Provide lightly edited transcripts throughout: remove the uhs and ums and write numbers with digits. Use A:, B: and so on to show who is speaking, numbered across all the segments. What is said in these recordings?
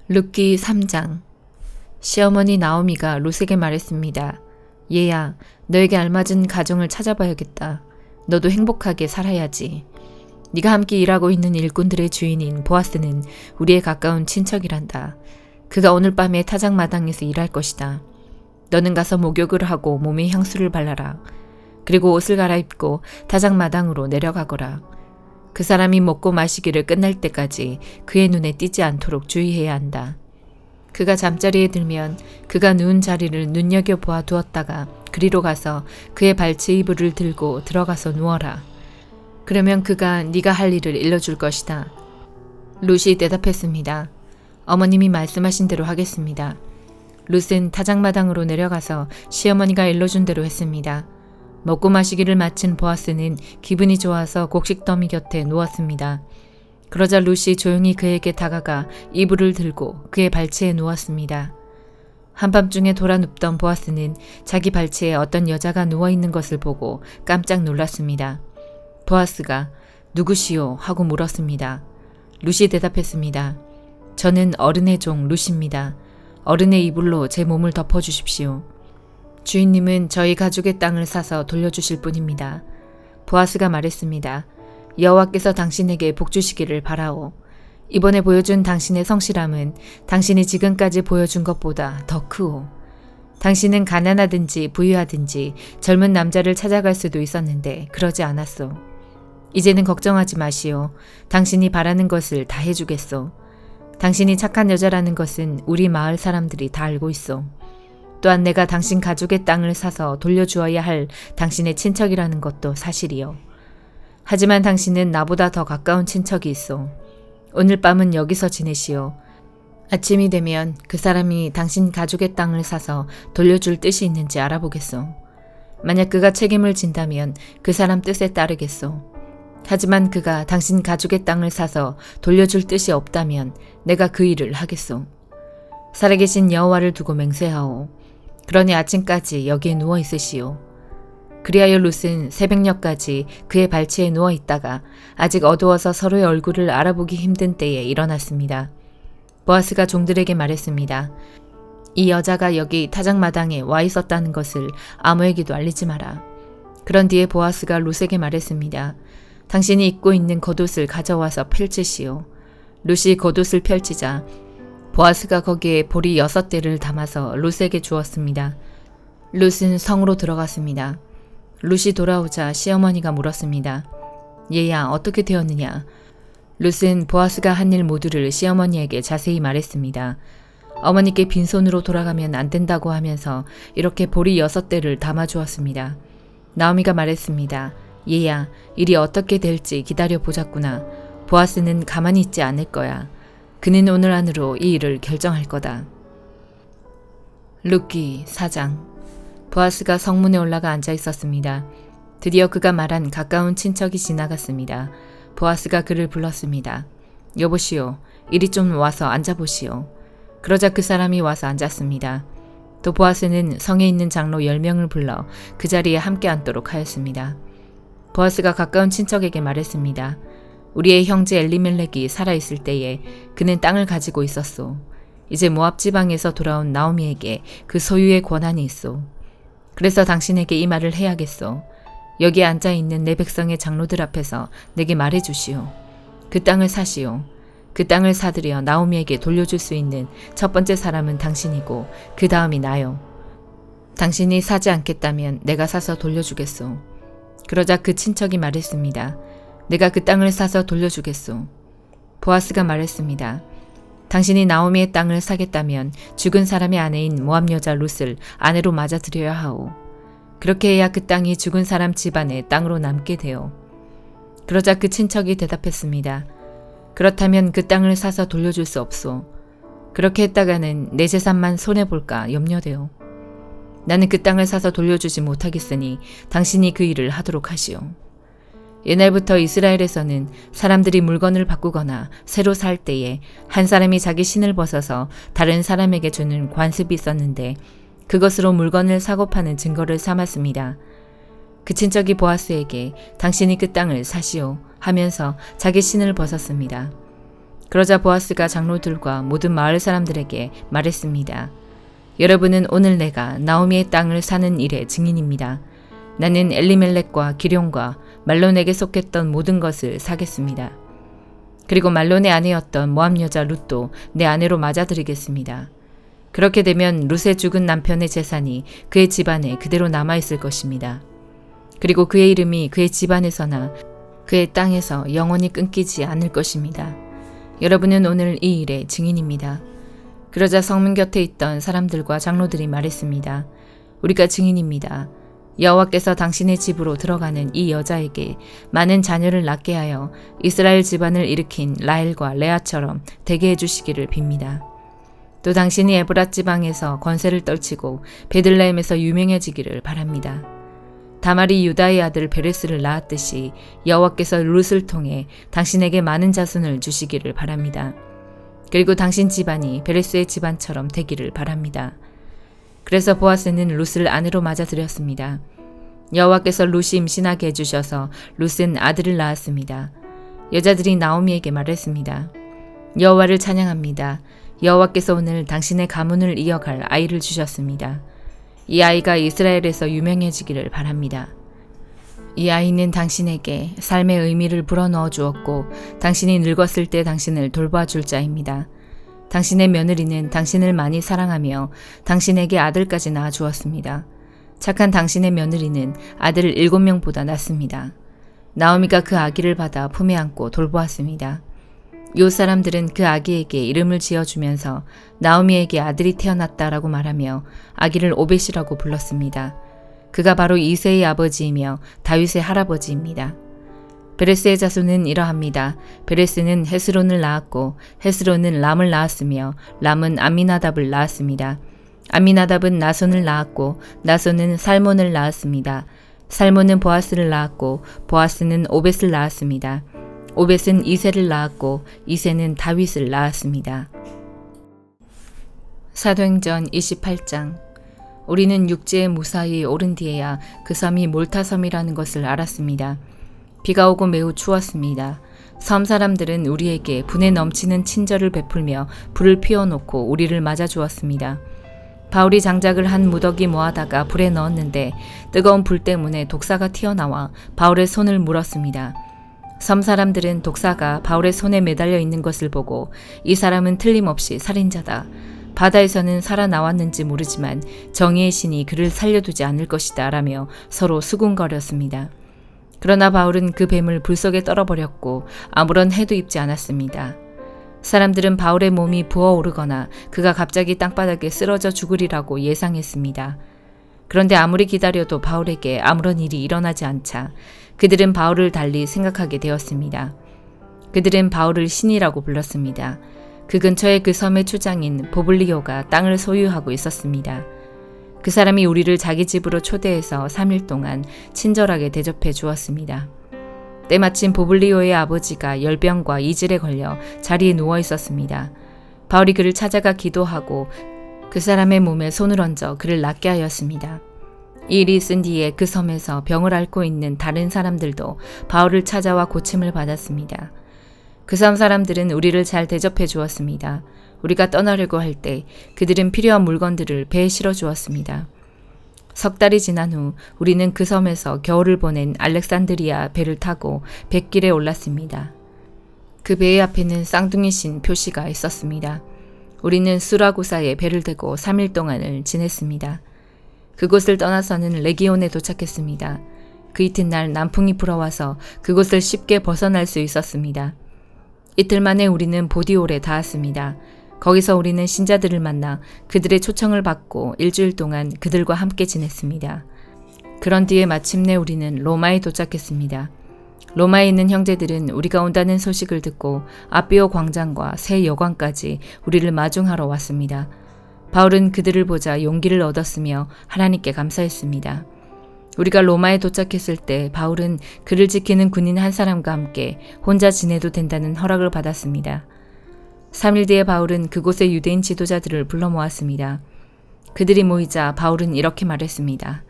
A: 룻기 3장. 시어머니 나오미가 룻에게 말했습니다. 얘야, 너에게 알맞은 가정을 찾아봐야겠다. 너도 행복하게 살아야지. 네가 함께 일하고 있는 일꾼들의 주인인 보아스는 우리의 가까운 친척이란다. 그가 오늘 밤에 타작마당에서 일할 것이다. 너는 가서 목욕을 하고 몸에 향수를 발라라. 그리고 옷을 갈아입고 타작마당으로 내려가거라. 그 사람이 먹고 마시기를 끝날 때까지 그의 눈에 띄지 않도록 주의해야 한다. 그가 잠자리에 들면 그가 누운 자리를 눈여겨보아 두었다가 그리로 가서 그의 발치 이불을 들고 들어가서 누워라. 그러면 그가 네가 할 일을 일러줄 것이다. 룻이 대답했습니다. 어머님이 말씀하신 대로 하겠습니다. 룻은 타작마당으로 내려가서 시어머니가 일러준 대로 했습니다. 먹고 마시기를 마친 보아스는 기분이 좋아서 곡식더미 곁에 누웠습니다. 그러자 룻이 조용히 그에게 다가가 이불을 들고 그의 발치에 누웠습니다. 한밤중에 돌아 눕던 보아스는 자기 발치에 어떤 여자가 누워있는 것을 보고 깜짝 놀랐습니다. 보아스가 누구시오? 하고 물었습니다. 룻이 대답했습니다. 저는 어른의 종 룻입니다. 어른의 이불로 제 몸을 덮어주십시오. 주인님은 저희 가족의 땅을 사서 돌려주실 분입니다. 보아스가 말했습니다. 여호와께서 당신에게 복 주시기를 바라오. 이번에 보여준 당신의 성실함은 당신이 지금까지 보여준 것보다 더 크오. 당신은 가난하든지 부유하든지 젊은 남자를 찾아갈 수도 있었는데 그러지 않았소. 이제는 걱정하지 마시오. 당신이 바라는 것을 다 해주겠소. 당신이 착한 여자라는 것은 우리 마을 사람들이 다 알고 있소. 또한 내가 당신 가족의 땅을 사서 돌려주어야 할 당신의 친척이라는 것도 사실이요. 하지만 당신은 나보다 더 가까운 친척이 있어. 오늘 밤은 여기서 지내시오. 아침이 되면 그 사람이 당신 가족의 땅을 사서 돌려줄 뜻이 있는지 알아보겠소. 만약 그가 책임을 진다면 그 사람 뜻에 따르겠소. 하지만 그가 당신 가족의 땅을 사서 돌려줄 뜻이 없다면 내가 그 일을 하겠소. 살아계신 여호와를 두고 맹세하오. 그러니 아침까지 여기에 누워 있으시오. 그리하여 룻은 새벽녘까지 그의 발치에 누워 있다가 아직 어두워서 서로의 얼굴을 알아보기 힘든 때에 일어났습니다. 보아스가 종들에게 말했습니다. 이 여자가 여기 타작마당에 와 있었다는 것을 아무에게도 알리지 마라. 그런 뒤에 보아스가 룻에게 말했습니다. 당신이 입고 있는 겉옷을 가져와서 펼치시오. 룻이 겉옷을 펼치자 보아스가 거기에 보리 6대를 담아서 룻에게 주었습니다. 룻은 성으로 들어갔습니다. 룻이 돌아오자 시어머니가 물었습니다. 얘야, 어떻게 되었느냐? 룻은 보아스가 한 일 모두를 시어머니에게 자세히 말했습니다. 어머니께 빈손으로 돌아가면 안 된다고 하면서 이렇게 보리 6대를 담아주었습니다. 나오미가 말했습니다. 얘야, 일이 어떻게 될지 기다려보자꾸나. 보아스는 가만히 있지 않을 거야. 그는 오늘 안으로 이 일을 결정할 거다. 룻기 4장. 보아스가 성문에 올라가 앉아 있었습니다. 드디어 그가 말한 가까운 친척이 지나갔습니다. 보아스가 그를 불렀습니다. 여보시오, 이리 좀 와서 앉아보시오. 그러자 그 사람이 와서 앉았습니다. 또 보아스는 성에 있는 장로 10명을 불러 그 자리에 함께 앉도록 하였습니다. 보아스가 가까운 친척에게 말했습니다. 우리의 형제 엘리멜렉이 살아있을 때에 그는 땅을 가지고 있었소. 이제 모압 지방에서 돌아온 나오미에게 그 소유의 권한이 있소. 그래서 당신에게 이 말을 해야겠소. 여기에 앉아있는 내 백성의 장로들 앞에서 내게 말해주시오. 그 땅을 사시오. 그 땅을 사들여 나오미에게 돌려줄 수 있는 첫 번째 사람은 당신이고 그 다음이 나요. 당신이 사지 않겠다면 내가 사서 돌려주겠소. 그러자 그 친척이 말했습니다. 내가 그 땅을 사서 돌려주겠소. 보아스가 말했습니다. 당신이 나오미의 땅을 사겠다면 죽은 사람의 아내인 모압 여자 룻을 아내로 맞아들여야 하오. 그렇게 해야 그 땅이 죽은 사람 집안의 땅으로 남게 돼요. 그러자 그 친척이 대답했습니다. 그렇다면 그 땅을 사서 돌려줄 수 없소. 그렇게 했다가는 내 재산만 손해볼까 염려돼요. 나는 그 땅을 사서 돌려주지 못하겠으니 당신이 그 일을 하도록 하시오. 옛날부터 이스라엘에서는 사람들이 물건을 바꾸거나 새로 살 때에 한 사람이 자기 신을 벗어서 다른 사람에게 주는 관습이 있었는데 그것으로 물건을 사고 파는 증거를 삼았습니다. 그 친척이 보아스에게 당신이 그 땅을 사시오 하면서 자기 신을 벗었습니다. 그러자 보아스가 장로들과 모든 마을 사람들에게 말했습니다. 여러분은 오늘 내가 나오미의 땅을 사는 일의 증인입니다. 나는 엘리멜렉과 기룡과 말론에게 속했던 모든 것을 사겠습니다. 그리고 말론의 아내였던 모압 여자 룻도 내 아내로 맞아들이겠습니다. 그렇게 되면 룻의 죽은 남편의 재산이 그의 집안에 그대로 남아있을 것입니다. 그리고 그의 이름이 그의 집안에서나 그의 땅에서 영원히 끊기지 않을 것입니다. 여러분은 오늘 이 일의 증인입니다. 그러자 성문 곁에 있던 사람들과 장로들이 말했습니다. 우리가 증인입니다. 여호와께서 당신의 집으로 들어가는 이 여자에게 많은 자녀를 낳게 하여 이스라엘 집안을 일으킨 라헬과 레아처럼 되게 해주시기를 빕니다. 또 당신이 에브랏 지방에서 권세를 떨치고 베들레헴에서 유명해지기를 바랍니다. 다말이 유다의 아들 베레스를 낳았듯이 여호와께서 룻을 통해 당신에게 많은 자손을 주시기를 바랍니다. 그리고 당신 집안이 베레스의 집안처럼 되기를 바랍니다. 그래서 보아스는 룻을 아내로 맞아들였습니다. 여호와께서 룻이 임신하게 해주셔서 룻은 아들을 낳았습니다. 여자들이 나오미에게 말했습니다. 여호와를 찬양합니다. 여호와께서 오늘 당신의 가문을 이어갈 아이를 주셨습니다. 이 아이가 이스라엘에서 유명해지기를 바랍니다. 이 아이는 당신에게 삶의 의미를 불어넣어 주었고 당신이 늙었을 때 당신을 돌봐줄 자입니다. 당신의 며느리는 당신을 많이 사랑하며 당신에게 아들까지 낳아 주었습니다. 착한 당신의 며느리는 아들 7명보다 낫습니다. 나오미가 그 아기를 받아 품에 안고 돌보았습니다. 요 사람들은 그 아기에게 이름을 지어주면서 나오미에게 아들이 태어났다라고 말하며 아기를 오벳이라고 불렀습니다. 그가 바로 이새의 아버지이며 다윗의 할아버지입니다. 베레스의 자손은 이러합니다. 베레스는 헤스론을 낳았고 헤스론은 람을 낳았으며 람은 암미나답을 낳았습니다. 암미나답은 나손을 낳았고 나손은 살몬을 낳았습니다. 살몬은 보아스를 낳았고 보아스는 오벳을 낳았습니다. 오벳은 이새를 낳았고 이새는 다윗을 낳았습니다. 사도행전 28장. 우리는 육지에 무사히 오른 뒤에야 그 섬이 몰타섬이라는 것을 알았습니다. 비가 오고 매우 추웠습니다. 섬 사람들은 우리에게 분에 넘치는 친절을 베풀며 불을 피워놓고 우리를 맞아주었습니다. 바울이 장작을 한 무더기 모아다가 불에 넣었는데 뜨거운 불 때문에 독사가 튀어나와 바울의 손을 물었습니다. 섬 사람들은 독사가 바울의 손에 매달려 있는 것을 보고 이 사람은 틀림없이 살인자다. 바다에서는 살아나왔는지 모르지만 정의의 신이 그를 살려두지 않을 것이다 라며 서로 수군거렸습니다. 그러나 바울은 그 뱀을 불 속에 떨어버렸고 아무런 해도 입지 않았습니다. 사람들은 바울의 몸이 부어오르거나 그가 갑자기 땅바닥에 쓰러져 죽으리라고 예상했습니다. 그런데 아무리 기다려도 바울에게 아무런 일이 일어나지 않자 그들은 바울을 달리 생각하게 되었습니다. 그들은 바울을 신이라고 불렀습니다. 그 근처에 그 섬의 추장인 보블리오가 땅을 소유하고 있었습니다. 그 사람이 우리를 자기 집으로 초대해서 3일 동안 친절하게 대접해 주었습니다. 때마침 보블리오의 아버지가 열병과 이질에 걸려 자리에 누워 있었습니다. 바울이 그를 찾아가 기도하고 그 사람의 몸에 손을 얹어 그를 낫게 하였습니다. 이 일이 있은 뒤에 그 섬에서 병을 앓고 있는 다른 사람들도 바울을 찾아와 고침을 받았습니다. 그 섬 사람들은 우리를 잘 대접해 주었습니다. 우리가 떠나려고 할 때 그들은 필요한 물건들을 배에 실어 주었습니다. 석 달이 지난 후 우리는 그 섬에서 겨울을 보낸 알렉산드리아 배를 타고 뱃길에 올랐습니다. 그 배의 앞에는 쌍둥이 신 표시가 있었습니다. 우리는 수라구사에 배를 대고 3일 동안을 지냈습니다. 그곳을 떠나서는 레기온에 도착했습니다. 그 이튿날 남풍이 불어와서 그곳을 쉽게 벗어날 수 있었습니다. 이틀 만에 우리는 보디올에 닿았습니다. 거기서 우리는 신자들을 만나 그들의 초청을 받고 일주일 동안 그들과 함께 지냈습니다. 그런 뒤에 마침내 우리는 로마에 도착했습니다. 로마에 있는 형제들은 우리가 온다는 소식을 듣고 아비오 광장과 새 여관까지 우리를 마중하러 왔습니다. 바울은 그들을 보자 용기를 얻었으며 하나님께 감사했습니다. 우리가 로마에 도착했을 때 바울은 그를 지키는 군인 한 사람과 함께 혼자 지내도 된다는 허락을 받았습니다. 3일 뒤에 바울은 그곳의 유대인 지도자들을 불러 모았습니다. 그들이 모이자 바울은 이렇게 말했습니다.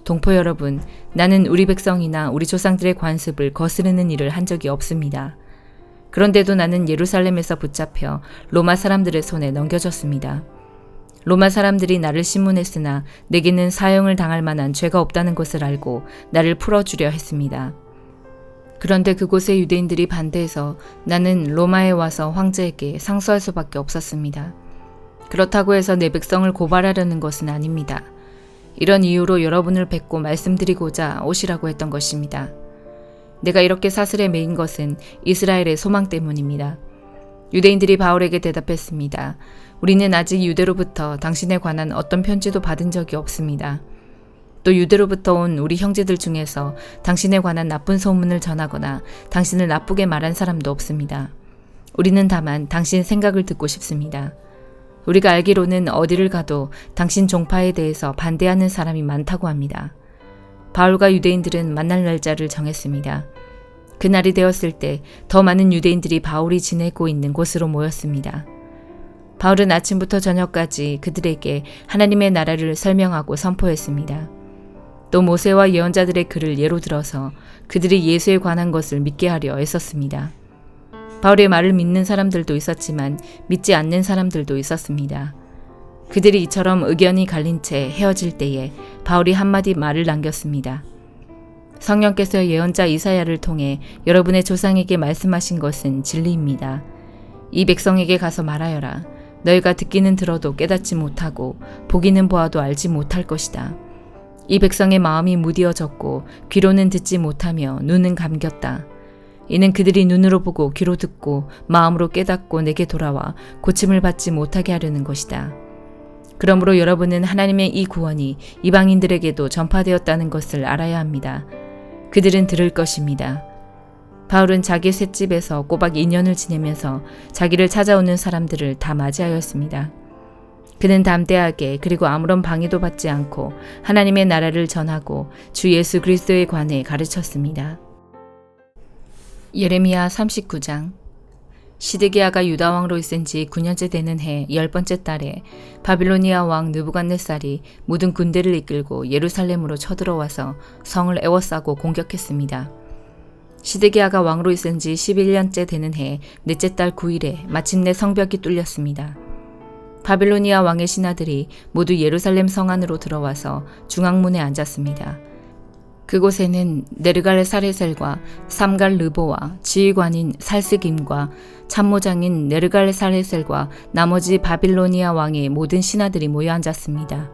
A: 동포 여러분, 나는 우리 백성이나 우리 조상들의 관습을 거스르는 일을 한 적이 없습니다. 그런데도 나는 예루살렘에서 붙잡혀 로마 사람들의 손에 넘겨졌습니다. 로마 사람들이 나를 신문했으나 내게는 사형을 당할 만한 죄가 없다는 것을 알고 나를 풀어주려 했습니다. 그런데 그곳의 유대인들이 반대해서 나는 로마에 와서 황제에게 상소할 수밖에 없었습니다. 그렇다고 해서 내 백성을 고발하려는 것은 아닙니다. 이런 이유로 여러분을 뵙고 말씀드리고자 오시라고 했던 것입니다. 내가 이렇게 사슬에 매인 것은 이스라엘의 소망 때문입니다. 유대인들이 바울에게 대답했습니다. 우리는 아직 유대로부터 당신에 관한 어떤 편지도 받은 적이 없습니다. 또 유대로부터 온 우리 형제들 중에서 당신에 관한 나쁜 소문을 전하거나 당신을 나쁘게 말한 사람도 없습니다. 우리는 다만 당신 생각을 듣고 싶습니다. 우리가 알기로는 어디를 가도 당신 종파에 대해서 반대하는 사람이 많다고 합니다. 바울과 유대인들은 만날 날짜를 정했습니다. 그날이 되었을 때 더 많은 유대인들이 바울이 지내고 있는 곳으로 모였습니다. 바울은 아침부터 저녁까지 그들에게 하나님의 나라를 설명하고 선포했습니다. 또 모세와 예언자들의 글을 예로 들어서 그들이 예수에 관한 것을 믿게 하려 애썼습니다. 바울의 말을 믿는 사람들도 있었지만 믿지 않는 사람들도 있었습니다. 그들이 이처럼 의견이 갈린 채 헤어질 때에 바울이 한마디 말을 남겼습니다. 성령께서 예언자 이사야를 통해 여러분의 조상에게 말씀하신 것은 진리입니다. 이 백성에게 가서 말하여라. 너희가 듣기는 들어도 깨닫지 못하고 보기는 보아도 알지 못할 것이다. 이 백성의 마음이 무디어졌고 귀로는 듣지 못하며 눈은 감겼다. 이는 그들이 눈으로 보고 귀로 듣고 마음으로 깨닫고 내게 돌아와 고침을 받지 못하게 하려는 것이다. 그러므로 여러분은 하나님의 이 구원이 이방인들에게도 전파되었다는 것을 알아야 합니다. 그들은 들을 것입니다. 바울은 자기 셋집에서 꼬박 2년을 지내면서 자기를 찾아오는 사람들을 다 맞이하였습니다. 그는 담대하게 그리고 아무런 방해도 받지 않고 하나님의 나라를 전하고 주 예수 그리스도에 관해 가르쳤습니다. 예레미야 39장. 시드기야가 유다 왕으로 있은 지 9년째 되는 해 10번째 달에 바빌로니아 왕 느부갓네살이 모든 군대를 이끌고 예루살렘으로 쳐들어와서 성을 에워싸고 공격했습니다. 시드기야가 왕으로 있은 지 11년째 되는 해 넷째 달 9일에 마침내 성벽이 뚫렸습니다. 바빌로니아 왕의 신하들이 모두 예루살렘 성 안으로 들어와서 중앙문에 앉았습니다. 그곳에는 네르갈 사레셀과 삼갈 르보와 지휘관인 살스김과 참모장인 네르갈 사레셀과 나머지 바빌로니아 왕의 모든 신하들이 모여 앉았습니다.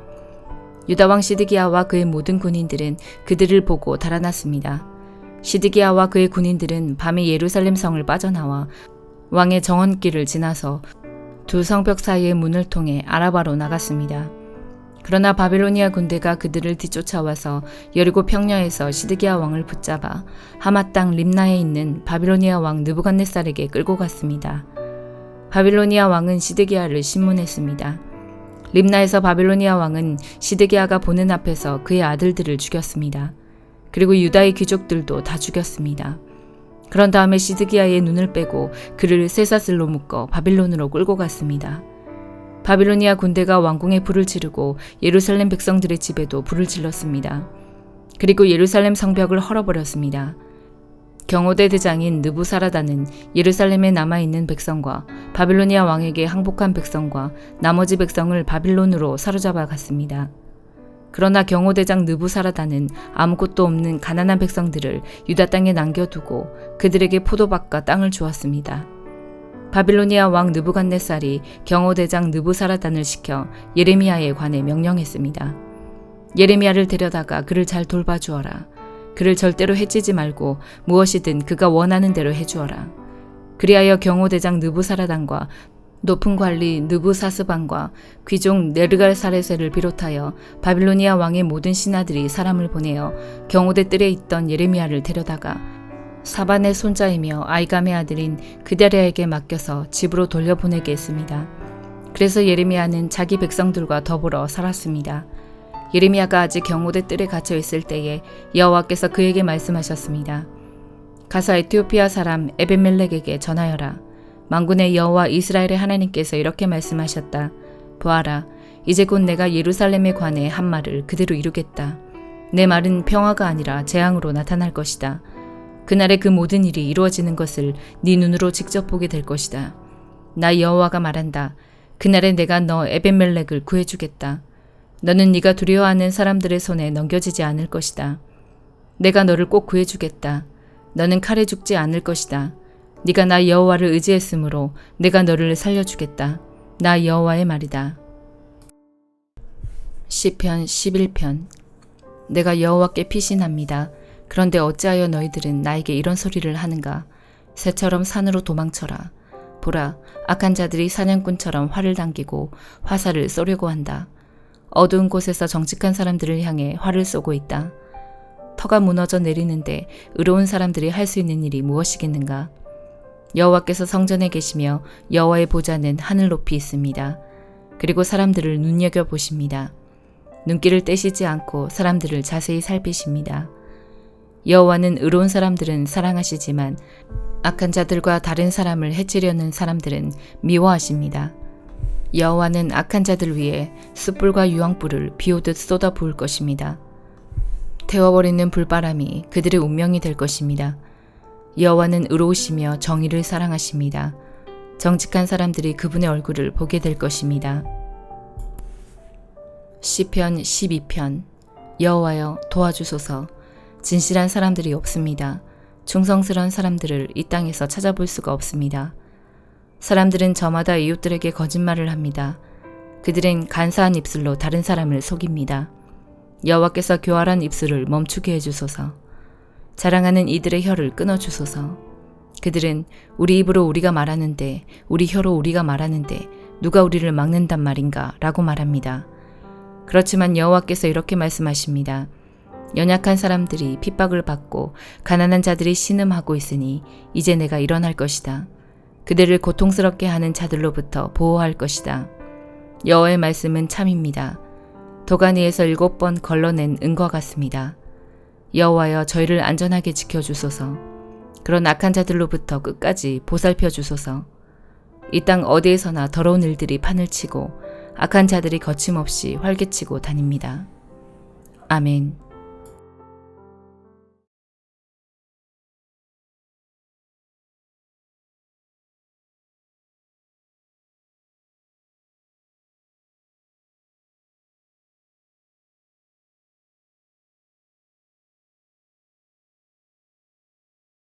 A: 유다 왕 시드기야와 그의 모든 군인들은 그들을 보고 달아났습니다. 시드기야와 그의 군인들은 밤에 예루살렘 성을 빠져나와 왕의 정원길을 지나서 두 성벽 사이의 문을 통해 아라바로 나갔습니다. 그러나 바빌로니아 군대가 그들을 뒤쫓아와서 여리고 평야에서 시드기야 왕을 붙잡아 하맛 땅 림나에 있는 바빌로니아 왕 느부갓네살에게 끌고 갔습니다. 바빌로니아 왕은 시드기야를 신문했습니다. 림나에서 바빌로니아 왕은 시드기야가 보는 앞에서 그의 아들들을 죽였습니다. 그리고 유다의 귀족들도 다 죽였습니다. 그런 다음에 시드기야의 눈을 빼고 그를 쇠사슬로 묶어 바빌론으로 끌고 갔습니다. 바빌로니아 군대가 왕궁에 불을 지르고 예루살렘 백성들의 집에도 불을 질렀습니다. 그리고 예루살렘 성벽을 헐어버렸습니다. 경호대 대장인 느부사라다는 예루살렘에 남아있는 백성과 바빌로니아 왕에게 항복한 백성과 나머지 백성을 바빌론으로 사로잡아 갔습니다. 그러나 경호대장 느부사라다는 아무것도 없는 가난한 백성들을 유다 땅에 남겨두고 그들에게 포도밭과 땅을 주었습니다. 바빌로니아 왕 느부갓네살이 경호대장 느부사라단을 시켜 예레미야에 관해 명령했습니다. 예레미야를 데려다가 그를 잘 돌봐주어라. 그를 절대로 해치지 말고 무엇이든 그가 원하는 대로 해주어라. 그리하여 경호대장 느부사라단과 높은 관리 느부사스반과 귀족 네르갈사레셀을 비롯하여 바빌로니아 왕의 모든 신하들이 사람을 보내어 경호대 뜰에 있던 예레미야를 데려다가 사반의 손자이며 아이감의 아들인 그다랴에게 맡겨서 집으로 돌려보내게 했습니다. 그래서 예레미야는 자기 백성들과 더불어 살았습니다. 예레미야가 아직 경호대 뜰에 갇혀 있을 때에 여호와께서 그에게 말씀하셨습니다. 가서 에티오피아 사람 에벤멜렉에게 전하여라. 만군의 여호와 이스라엘의 하나님께서 이렇게 말씀하셨다. 보아라, 이제 곧 내가 예루살렘에 관해 한 말을 그대로 이루겠다. 내 말은 평화가 아니라 재앙으로 나타날 것이다. 그날에 그 모든 일이 이루어지는 것을 네 눈으로 직접 보게 될 것이다. 나 여호와가 말한다. 그날에 내가 너 에벤멜렉을 구해주겠다. 너는 네가 두려워하는 사람들의 손에 넘겨지지 않을 것이다. 내가 너를 꼭 구해주겠다. 너는 칼에 죽지 않을 것이다. 네가 나 여호와를 의지했으므로 내가 너를 살려주겠다. 나 여호와의 말이다. 시편 11편. 내가 여호와께 피신합니다. 그런데 어찌하여 너희들은 나에게 이런 소리를 하는가? 새처럼 산으로 도망쳐라. 보라, 악한 자들이 사냥꾼처럼 활을 당기고 화살을 쏘려고 한다. 어두운 곳에서 정직한 사람들을 향해 활을 쏘고 있다. 터가 무너져 내리는데 의로운 사람들이 할 수 있는 일이 무엇이겠는가? 여호와께서 성전에 계시며 여호와의 보좌는 하늘 높이 있습니다. 그리고 사람들을 눈여겨보십니다. 눈길을 떼시지 않고 사람들을 자세히 살피십니다. 여호와는 의로운 사람들은 사랑하시지만 악한 자들과 다른 사람을 해치려는 사람들은 미워하십니다. 여호와는 악한 자들 위에 숯불과 유황불을 비오듯 쏟아 부을 것입니다. 태워버리는 불바람이 그들의 운명이 될 것입니다. 여호와는 의로우시며 정의를 사랑하십니다. 정직한 사람들이 그분의 얼굴을 보게 될 것입니다. 시편 12편. 여호와여 도와주소서. 진실한 사람들이 없습니다. 충성스러운 사람들을 이 땅에서 찾아볼 수가 없습니다. 사람들은 저마다 이웃들에게 거짓말을 합니다. 그들은 간사한 입술로 다른 사람을 속입니다. 여호와께서 교활한 입술을 멈추게 해주소서. 자랑하는 이들의 혀를 끊어주소서. 그들은 우리 입으로 우리가 말하는데 우리 혀로 우리가 말하는데 누가 우리를 막는단 말인가 라고 말합니다. 그렇지만 여호와께서 이렇게 말씀하십니다. 연약한 사람들이 핍박을 받고 가난한 자들이 신음하고 있으니 이제 내가 일어날 것이다. 그들을 고통스럽게 하는 자들로부터 보호할 것이다. 여호와의 말씀은 참입니다. 도가니에서 7번 걸러낸 은과 같습니다. 여호와여 저희를 안전하게 지켜주소서. 그런 악한 자들로부터 끝까지 보살펴 주소서. 이 땅 어디에서나 더러운 일들이 판을 치고 악한 자들이 거침없이 활개치고 다닙니다. 아멘.